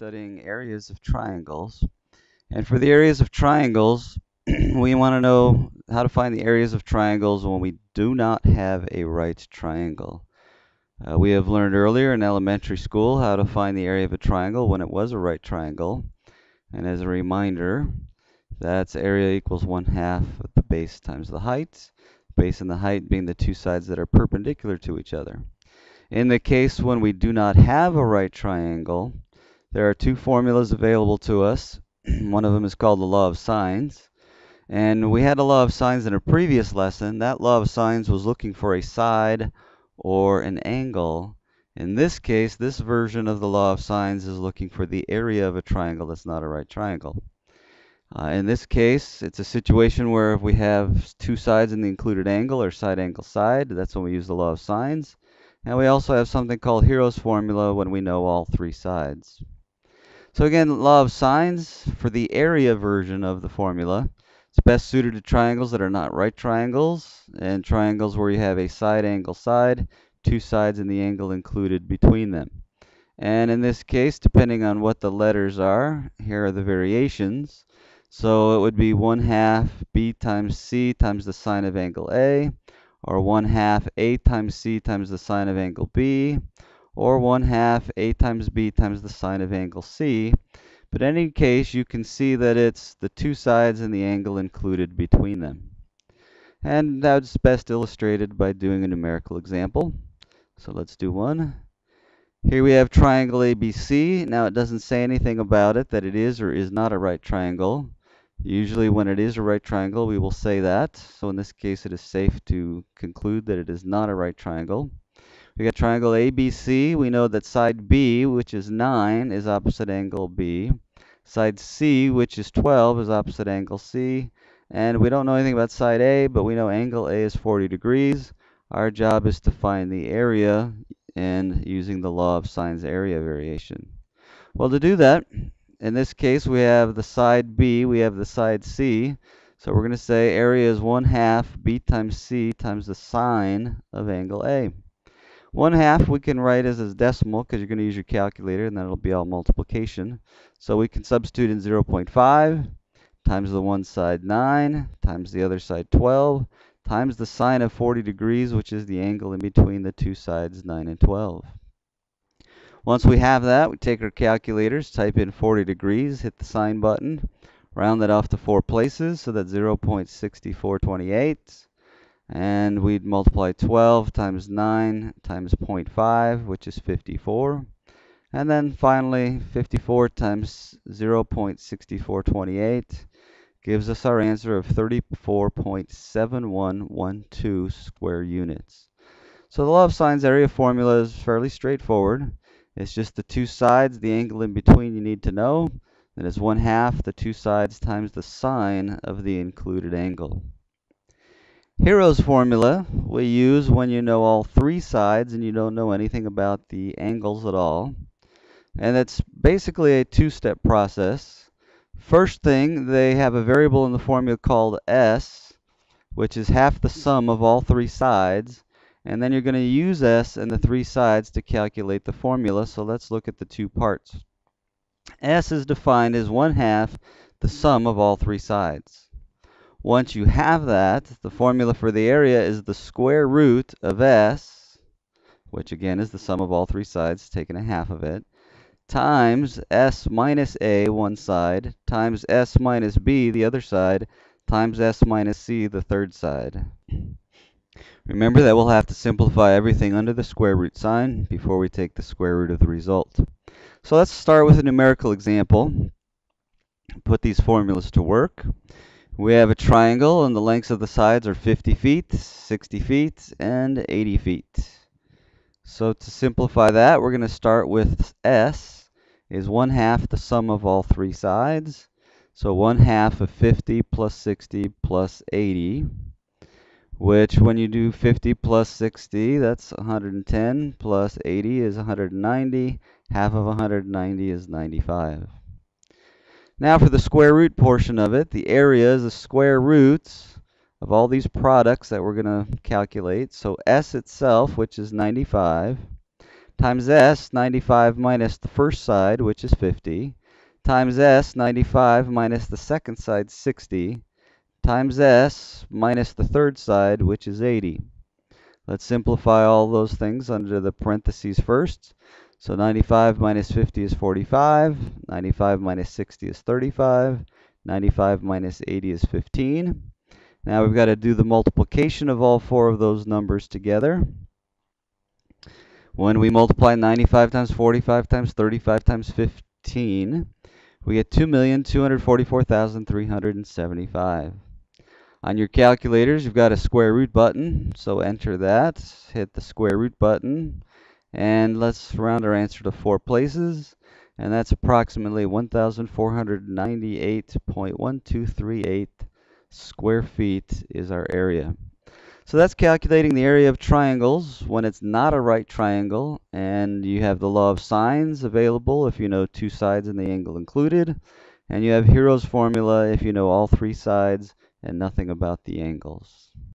studying areas of triangles. And for the areas of triangles, we want to know how to find the areas of triangles when we do not have a right triangle. We have learned earlier in elementary school how to find the area of a triangle when it was a right triangle. And as a reminder, that's area equals 1/2 of the base times the height. Base and the height being the two sides that are perpendicular to each other. In the case when we do not have a right triangle, there are two formulas available to us. One of them is called the law of sines. And we had a law of sines in a previous lesson. That law of sines was looking for a side or an angle. In this case, this version of the law of sines is looking for the area of a triangle that's not a right triangle. In this case, it's a situation where if we have two sides in the included angle, or side angle side, that's when we use the law of sines. And we also have something called Hero's formula when we know all three sides. So again, law of sines for the area version of the formula. It's best suited to triangles that are not right triangles and triangles where you have a side angle side, two sides and the angle included between them. And in this case, depending on what the letters are, here are the variations. So it would be 1/2 b times c times the sine of angle A, or 1/2 a times c times the sine of angle B, or 1/2 a times b times the sine of angle C. But in any case, you can see that it's the two sides and the angle included between them. And that's best illustrated by doing a numerical example. So let's do one. Here we have triangle ABC. Now it doesn't say anything about it, that it is or is not a right triangle. Usually when it is a right triangle, we will say that. So in this case, it is safe to conclude that it is not a right triangle. We got triangle ABC. We know that side B, which is 9, is opposite angle B. Side C, which is 12, is opposite angle C. And we don't know anything about side A, but we know angle A is 40 degrees. Our job is to find the area and using the law of sines area variation. Well, to do that, in this case, we have the side B, we have the side C. So we're going to say area is 1/2 B times C times the sine of angle A. 1/2 we can write as decimal because you're going to use your calculator and that'll be all multiplication. So we can substitute in 0.5 times the one side 9 times the other side 12 times the sine of 40 degrees, which is the angle in between the two sides 9 and 12. Once we have that, we take our calculators, type in 40 degrees, hit the sine button, round that off to 4 places, so that's 0.6428. And we'd multiply 12 times 9 times 0.5, which is 54. And then finally, 54 times 0.6428 gives us our answer of 34.7112 square units. So the law of sines area formula is fairly straightforward. It's just the two sides, the angle in between you need to know. That is 1/2 the two sides times the sine of the included angle. Hero's formula we use when you know all three sides and you don't know anything about the angles at all. And it's basically a two-step process. First thing, they have a variable in the formula called S, which is half the sum of all three sides. And then you're going to use S and the three sides to calculate the formula. So let's look at the two parts. S is defined as 1/2 the sum of all three sides. Once you have that, the formula for the area is the square root of S, which again is the sum of all three sides, taking 1/2 of it, times S minus A, one side, times S minus B, the other side, times S minus C, the third side. Remember that we'll have to simplify everything under the square root sign before we take the square root of the result. So let's start with a numerical example. Put these formulas to work. We have a triangle and the lengths of the sides are 50 feet, 60 feet, and 80 feet. So to simplify that, we're going to start with S is 1/2 the sum of all three sides. So 1/2 of 50 plus 60 plus 80, which when you do 50 plus 60, that's 110, plus 80 is 190. Half of 190 is 95. Now for the square root portion of it, the area is the square roots of all these products that we're going to calculate. So S itself, which is 95, times S, 95 minus the first side, which is 50, times S, 95 minus the second side, 60, times S minus the third side, which is 80. Let's simplify all those things under the parentheses first. So 95 minus 50 is 45, 95 minus 60 is 35, 95 minus 80 is 15. Now we've got to do the multiplication of all four of those numbers together. When we multiply 95 times 45 times 35 times 15, we get 2,244,375. On your calculators, you've got a square root button, so enter that, hit the square root button, and let's round our answer to 4 places, and that's approximately 1,498.1238 square feet is our area. So that's calculating the area of triangles when it's not a right triangle, and you have the law of sines available if you know 2 sides and the angle included, and you have Hero's formula if you know all 3 sides and nothing about the angles.